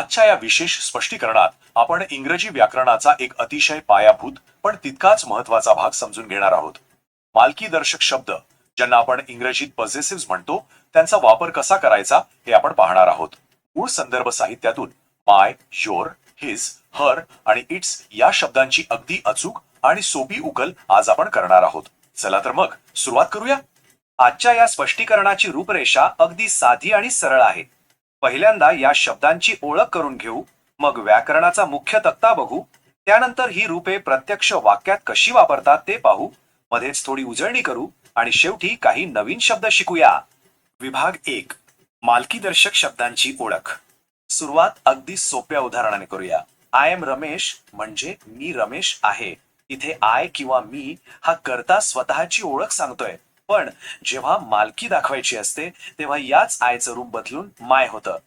आजच्या या विशेष स्पष्टीकरणात आपण इंग्रजी व्याकरणाचा एक अतिशय पायाभूत पण तितकाच महत्वाचा भाग समजून घेणार आहोत. मालकीदर्शक शब्द, ज्यांना आपण इंग्रजीत पॉझेसिव्हज म्हणतो, त्यांचा वापर कसा करायचा हे आपण पाहणार आहोत. मूळ संदर्भ साहित्यातून माय, योर, हिज, हर आणि इट्स या शब्दांची अगदी अचूक आणि सोपी उकल आज आपण करणार आहोत. चला तर मग सुरुवात करूया. आजच्या या स्पष्टीकरणाची रूपरेषा अगदी साधी आणि सरळ आहे. पहिल्यांदा या शब्दांची ओळख करून घेऊ, मग व्याकरणाचा मुख्य तक्ता बघू, त्यानंतर ही रूपे प्रत्यक्ष वाक्यात कशी वापरतात ते पाहू, मध्येच थोडी उजळणी करू आणि शेवटी काही नवीन शब्द शिकूया. विभाग 1, मालकीदर्शक शब्दांची ओळख. सुरुवात अगदी सोप्या उदाहरणाने करूया. आय एम रमेश म्हणजे मी रमेश आहे. इथे आय किंवा मी हा कर्ता स्वतःची ओळख सांगतोय, पण जेव्हा मालकी दाखवायची असते तेव्हा याच आयचं रूप बदलून माय होतं.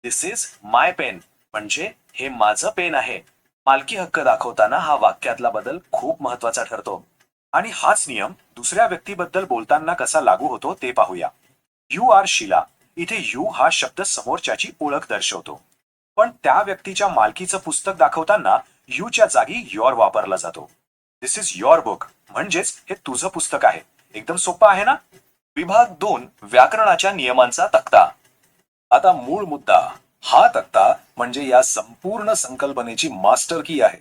दिस इज माय पेन म्हणजे हे माझं पेन आहे. मालकी हक्क दाखवताना हा वाक्यातला बदल खूप महत्वाचा ठरतो. आणि हाच नियम दुसऱ्या व्यक्तीबद्दल बोलताना कसा लागू होतो ते पाहूया. You are Sheela. इथे यू हा शब्द समोरच्याची ओळख दर्शवतो, पण त्या व्यक्तीच्या मालकीचं पुस्तक दाखवताना यूच्या जागी योर वापरला जातो. दिस इज युअर बुक म्हणजेच हे तुझं पुस्तक आहे. एकदम सोपं आहे ना? विभाग 2, व्याकरणाच्या नियमांचा तक्ता. आता मूळ मुद्दा. हा तक्ता म्हणजे या संपूर्ण संकल्पनेची मास्टर की आहे.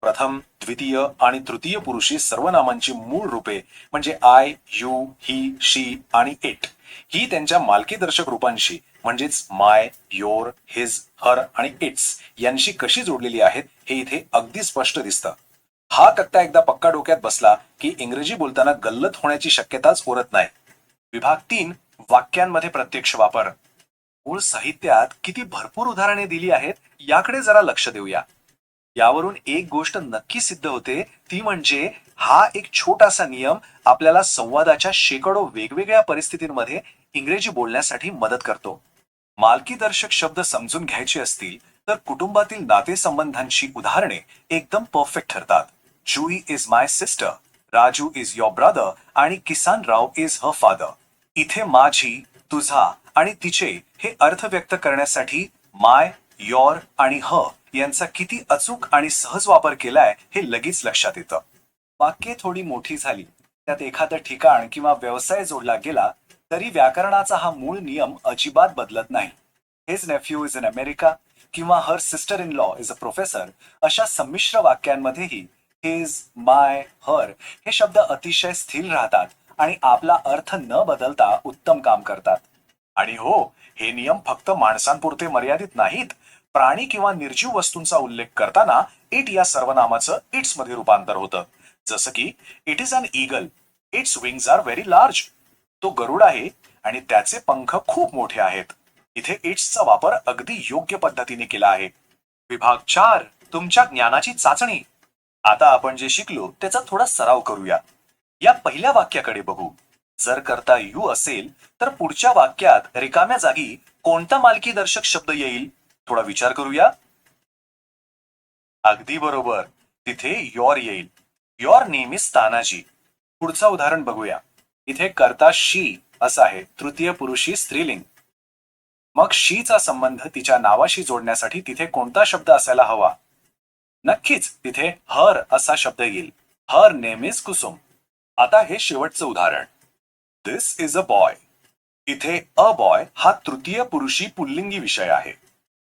प्रथम, द्वितीय आणि तृतीय पुरुषी सर्वनामांची मूळ रूपे म्हणजे आय, यू, ही, शी आणि इट ही त्यांच्या मालकीदर्शक रूपांशी म्हणजेच माय, योर, हिज, हर आणि इट्स यांशी कशी जोडलेली आहेत हे इथे अगदी स्पष्ट दिसतं. हा तक्ता एकदा पक्का डोक्यात बसला की इंग्रजी बोलताना गल्लत होण्याची शक्यताच उरत नाही. विभाग 3, वाक्यांमध्ये प्रत्यक्ष वापर. मूळ साहित्यात किती भरपूर उदाहरणे दिली आहेत याकडे जरा लक्ष देऊया. यावरून एक गोष्ट नक्की सिद्ध होते, ती म्हणजे हा एक छोटासा नियम आपल्याला संवादाच्या शेकडो वेगवेगळ्या परिस्थितींमध्ये इंग्रजी बोलण्यासाठी मदत करतो. मालकीदर्शक शब्द समजून घ्यायचे असतील तर कुटुंबातील नातेसंबंधांची उदाहरणे एकदम परफेक्ट ठरतात. Jui is my sister, Raju is your brother आणि किसान राव इज हर फादर. इथे माझी, तुझा आणि तिचे हे अर्थ व्यक्त करण्यासाठी माय, योर आणि ह यांचा किती अचूक आणि सहज वापर केलाय हे लगेच लक्षात येतं. वाक्ये थोडी मोठी झाली, त्यात एखादं ठिकाण किंवा व्यवसाय जोडला गेला तरी व्याकरणाचा हा मूळ नियम अजिबात बदलत नाही. His nephew is in America किंवा her sister in law is a professor अशा संमिश्र वाक्यांमध्येही हिज, माय, हर हे शब्द अतिशय स्थिर राहतात आणि आपला अर्थ न बदलता उत्तम काम करतात. आणि हो, हे नियम फक्त माणसांपुरते मर्यादित नाहीत. प्राणी किंवा निर्जीव वस्तूंचा उल्लेख करताना इट या सर्वनामाचं इट्स मध्ये रूपांतर होतं. जसं की it is an eagle, its wings are very large. तो गरुड आहे आणि त्याचे पंख खूप मोठे आहेत. इथे इट्सचा वापर अगदी योग्य पद्धतीने केला आहे. विभाग 4, तुमच्या ज्ञानाची चाचणी. आता आपण जे शिकलो त्याचा थोडा सराव करूया. या पहिल्या वाक्याकडे बघू. जर करता यू असेल तर पुढच्या वाक्यात रिकाम्या जागी कोणता मालकीदर्शक शब्द येईल? थोडा विचार करूया. अगदी बरोबर, तिथे योर येईल. Your name is Tanaji. पुढचं उदाहरण बघूया. इथे कर्ता शी असं आहे, तृतीय पुरुषी स्त्रीलिंग. मग शीचा संबंध तिच्या नावाशी जोडण्यासाठी तिथे कोणता शब्द असायला हवा? नक्कीच तिथे हर असा शब्द येईल. Her name is Kusum. आता हे शेवटचं उदाहरण. दिस इज अ बॉय. इथे अ बॉय हा तृतीय पुरुषी पुल्लिंगी विषय आहे.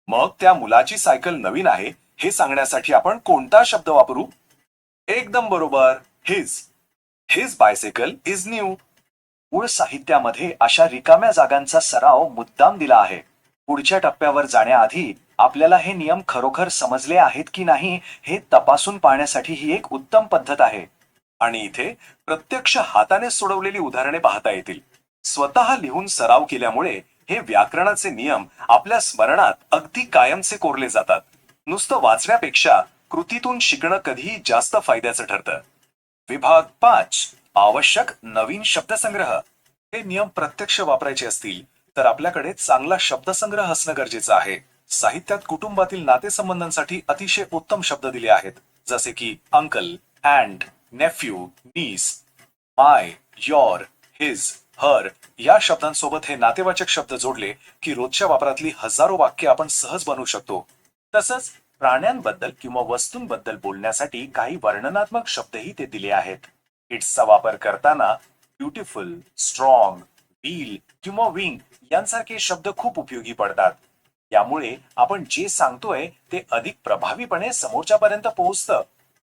मग त्या मुलाची सायकल नवीन आहे हे सांगण्यासाठी आपण कोणता शब्द वापरू? एकदम बरोबर, his. His bicycle is new. मूळ साहित्यामध्ये अशा रिकाम्या जागांचा सराव मुद्दाम दिला आहे. पुढच्या टप्प्यावर जाण्याआधी आपल्याला हे नियम खरोखर समजले आहेत की नाही हे तपासून पाहण्यासाठी ही एक उत्तम पद्धत आहे. आणि इथे प्रत्यक्ष हाताने सोडवलेली उदाहरणे पाहता येतील. स्वतः लिहून सराव केल्यामुळे हे व्याकरणाचे नियम आपल्या स्मरणात अगदी कायमचे कोरले जातात. नुसतं वाचण्यापेक्षा कृतीतून शिकणं कधीही जास्त फायद्याचं ठरतं. विभाग 5, आवश्यक नवीन शब्दसंग्रह. हे नियम प्रत्यक्ष वापरायचे असतील तर आपल्याकडे चांगला शब्दसंग्रह असणं गरजेचं आहे. साहित्यात कुटुंबातील नातेसंबंधांसाठी अतिशय उत्तम शब्द दिले आहेत, जसे की अंकल, अँट, नेफ्यू, नीस. माय, योर, हिज, हर या शब्दांसोबत हे नातेवाचक शब्द जोडले की रोजच्या वापरातली हजारो वाक्य आपण सहज बनवू शकतो. तसंच प्राण्यांबद्दल किंवा वस्तूंबद्दल बोलण्यासाठी काही वर्णनात्मक शब्दही ते दिले आहेत. इट्सचा वापर करताना ब्युटिफुल, स्ट्रॉंग, व्हील किंवा विंग यांसारखे शब्द खूप उपयोगी पडतात. यामुळे आपण जे सांगतोय ते अधिक प्रभावीपणे समोरच्यापर्यंत पोहोचतं.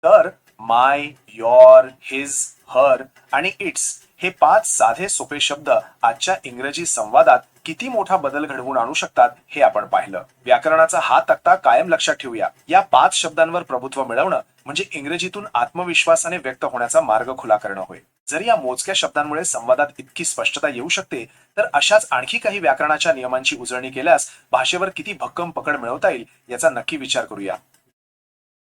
तर माय, योर, हिज, हर आणि इट्स हे 5 साधे सोपे शब्द आजच्या इंग्रजी संवादात किती मोठा बदल घडवून आणू शकतात हे आपण पाहिलं. व्याकरणाचा हा तक्ता कायम लक्षात ठेवूया. या 5 शब्दांवर प्रभुत्व मिळवणं म्हणजे इंग्रजीतून आत्मविश्वासाने व्यक्त होण्याचा मार्ग खुला करणं होय. जर या मोजक्या शब्दांमुळे संवादात इतकी स्पष्टता येऊ शकते, तर अशाच आणखी काही व्याकरणाच्या नियमांची उजळणी केल्यास भाषेवर किती भक्कम पकड मिळवता येईल याचा नक्की विचार करूया.